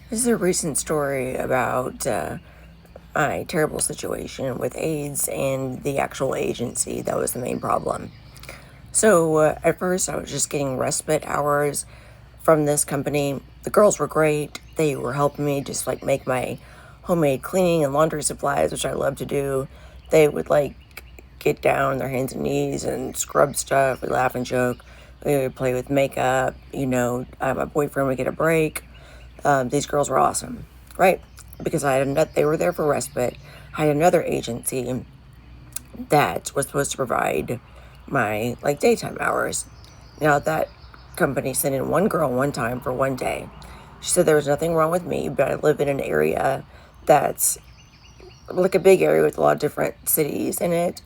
This is a recent story about my terrible situation with AIDS and the actual agency that was the main problem. So, at first, I was just getting respite hours from this company. The girls were great. They were helping me just like make my homemade cleaning and laundry supplies, which I love to do. They would like get down on their hands and knees and scrub stuff. We laugh and joke. We would play with makeup. My boyfriend would get a break. These girls were awesome, right? Because they were there for respite. I had another agency that was supposed to provide my like daytime hours. Now that company sent in one girl one time for one day. She said there was nothing wrong with me, but I live in an area that's like a big area with a lot of different cities in it.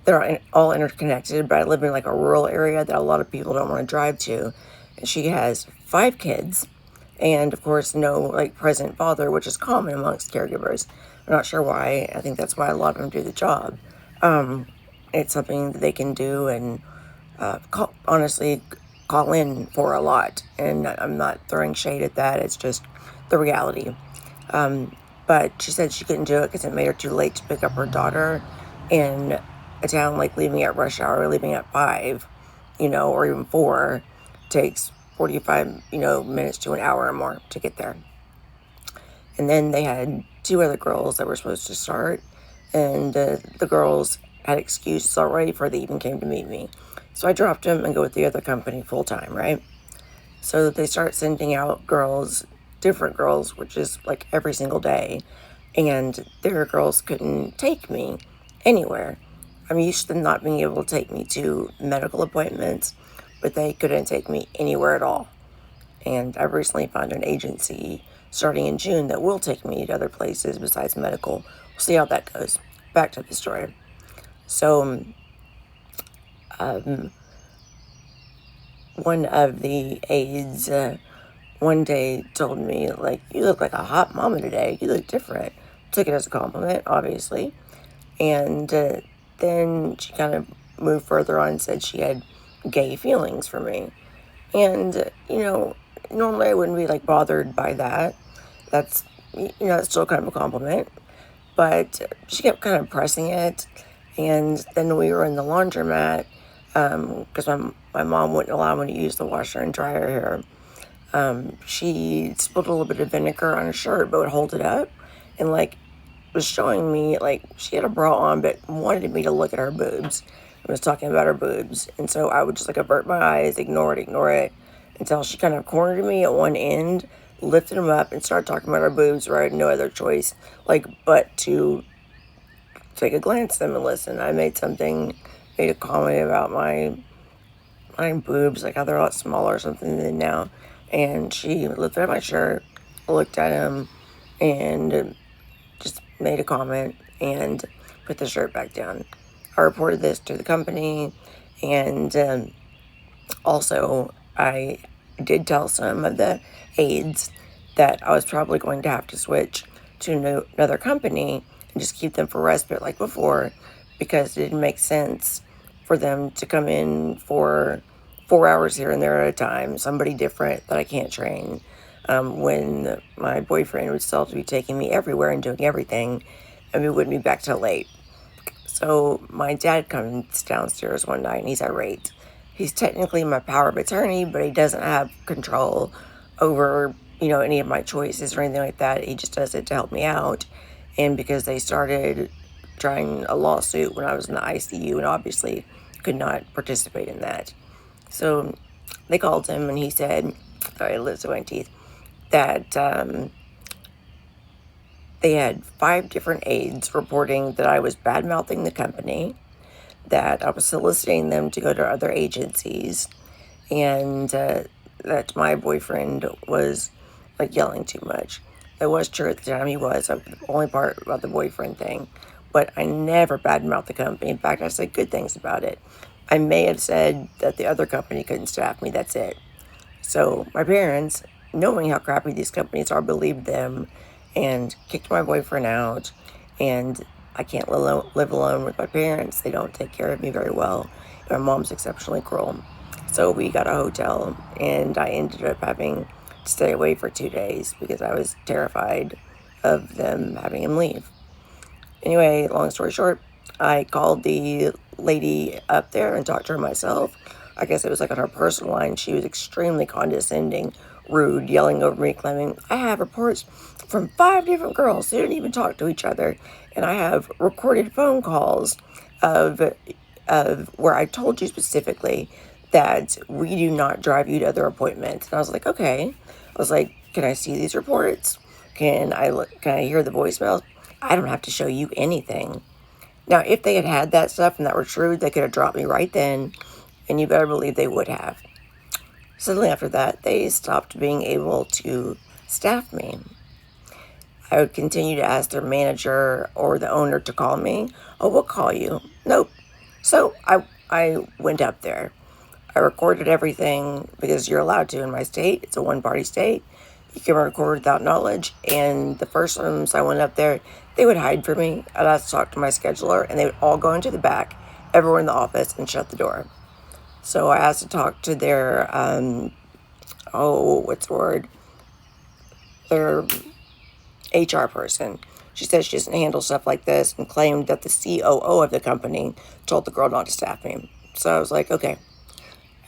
They're all interconnected, but I live in like a rural area that a lot of people don't want to drive to. And she has 5 kids, and of course, no like present father, which is common amongst caregivers. I'm not sure why. I think that's why a lot of them do the job. Um, it's something that they can do and honestly call in for a lot. And I'm not throwing shade at that. It's just the reality. But she said she couldn't do it because it made her too late to pick up her daughter in a town like leaving at rush hour, leaving at 5, or even 4, takes 45, minutes to an hour or more to get there. And then they had 2 other girls that were supposed to start, and the girls had excuses already before they even came to meet me. So I dropped them and go with the other company full time, right? So they start sending out girls, different girls, which is like every single day, and their girls couldn't take me anywhere. I'm used to them not being able to take me to medical appointments, but they couldn't take me anywhere at all. And I've recently found an agency starting in June that will take me to other places besides medical. We'll see how that goes. Back to the story. So, um, one of the aides one day told me, like, you look like a hot mama today. You look different. Took it as a compliment, obviously. And then she kind of moved further on and said she had gay feelings for me. And, normally I wouldn't be like bothered by that. That's, it's still kind of a compliment. But she kept kind of pressing it. And then we were in the laundromat because my mom wouldn't allow me to use the washer and dryer here. She spilled a little bit of vinegar on her shirt, but would hold it up and like was showing me like she had a bra on, but wanted me to look at her boobs. And was talking about her boobs, and so I would just like avert my eyes, ignore it, until she kind of cornered me at one end, lifted them up, and started talking about her boobs. Where I had no other choice, like but to take a glance at them and listen. Made a comment about my boobs, like how they're a lot smaller or something than now. And she lifted up my shirt, looked at him, and just made a comment and put the shirt back down. I reported this to the company, and also I did tell some of the aides that I was probably going to have to switch to another company and just keep them for respite like before, because it didn't make sense for them to come in for 4 hours here and there at a time, somebody different that I can't train, when my boyfriend would still have to be taking me everywhere and doing everything, and we wouldn't be back till late. So my dad comes downstairs one night and he's irate. He's technically my power of attorney, but he doesn't have control over, any of my choices or anything like that. He just does it to help me out. And because they started trying a lawsuit when I was in the ICU and obviously could not participate in that. So they called him and he said, sorry, lips in my teeth, that they had 5 different aides reporting that I was bad-mouthing the company, that I was soliciting them to go to other agencies, and that my boyfriend was like yelling too much. That was true at the time. He was. The only part about the boyfriend thing. But I never badmouthed the company. In fact, I said good things about it. I may have said that the other company couldn't staff me. That's it. So my parents, knowing how crappy these companies are, believed them and kicked my boyfriend out. And I can't live alone with my parents. They don't take care of me very well. My mom's exceptionally cruel. So we got a hotel, and I ended up having stay away for 2 days because I was terrified of them having him leave. Anyway, long story short, I called the lady up there and talked to her myself. I guess it was like on her personal line. She was extremely condescending, rude, yelling over me, claiming, I have reports from 5 different girls who didn't even talk to each other. And I have recorded phone calls of where I told you specifically that we do not drive you to other appointments. And I was like, okay. I was like, can I see these reports? Can I hear the voicemails? I don't have to show you anything. Now, if they had that stuff and that were true, they could have dropped me right then, and you better believe they would have. Suddenly after that, they stopped being able to staff me. I would continue to ask their manager or the owner to call me. Oh, we'll call you. Nope. So I went up there. I recorded everything because you're allowed to in my state. It's a one-party state. You can record without knowledge. And the first times I went up there, they would hide from me. I'd have to talk to my scheduler, and they would all go into the back, everyone in the office, and shut the door. So I asked to talk to their, their HR person. She said she doesn't handle stuff like this and claimed that the COO of the company told the girl not to staff me. So I was like, okay.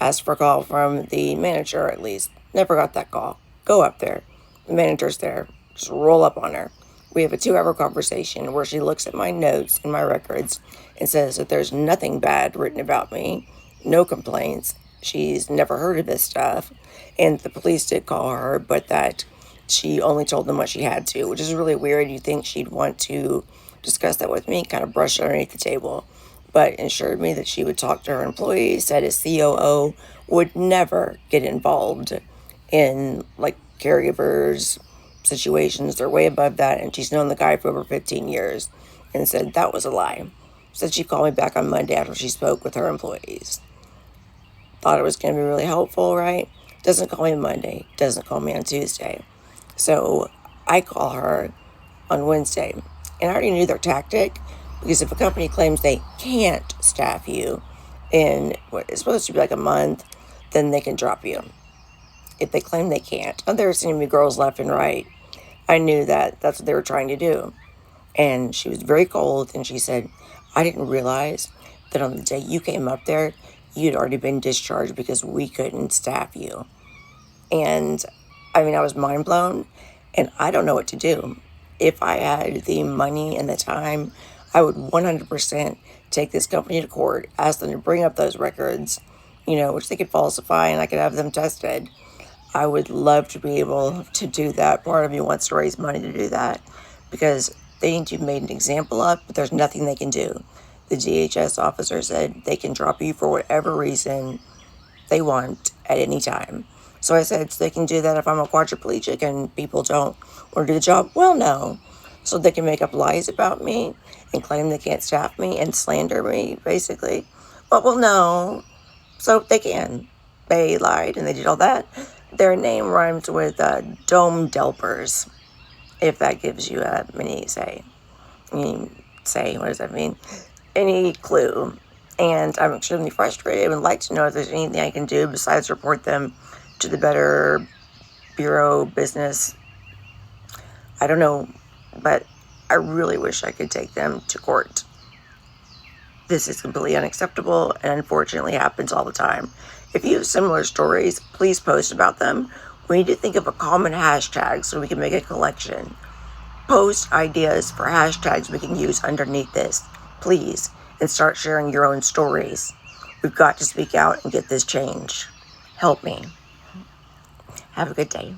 Asked for a call from the manager at least. Never got that call. Go up there. The manager's there. Just roll up on her. We have a 2-hour conversation where she looks at my notes and my records and says that there's nothing bad written about me, no complaints. She's never heard of this stuff. And the police did call her, but that she only told them what she had to, which is really weird. You'd think she'd want to discuss that with me, kind of brush it underneath the table. But assured me that she would talk to her employees, said a COO would never get involved in, like, caregivers situations. They're way above that, and she's known the guy for over 15 years, and said that was a lie. Said she'd call me back on Monday after she spoke with her employees. Thought it was going to be really helpful, right? Doesn't call me Monday, doesn't call me on Tuesday. So I call her on Wednesday, and I already knew their tactic, because if a company claims they can't staff you in what is supposed to be like a month, then they can drop you. If they claim they can't, oh, they're sending me girls left and right. I knew that that's what they were trying to do. And she was very cold, and she said, I didn't realize that on the day you came up there, you'd already been discharged because we couldn't staff you. And I mean, I was mind blown, and I don't know what to do. If I had the money and the time, I would 100% take this company to court, ask them to bring up those records, which they could falsify, and I could have them tested. I would love to be able to do that. Part of me wants to raise money to do that because they need to be made an example of, but there's nothing they can do. The DHS officer said they can drop you for whatever reason they want at any time. So I said, so they can do that if I'm a quadriplegic and people don't want to do the job? Well, no. So they can make up lies about me and claim they can't staff me and slander me, basically. Well, no. So they can. They lied and they did all that. Their name rhymes with Dome Delpers, if that gives you any say. What does that mean? Any clue. And I'm extremely frustrated. I would like to know if there's anything I can do besides report them to the Better Bureau business. I don't know, but I really wish I could take them to court. This is completely unacceptable and unfortunately happens all the time. If you have similar stories, please post about them. We need to think of a common hashtag so we can make a collection. Post ideas for hashtags we can use underneath this, please, and start sharing your own stories. We've got to speak out and get this change. Help me. Have a good day.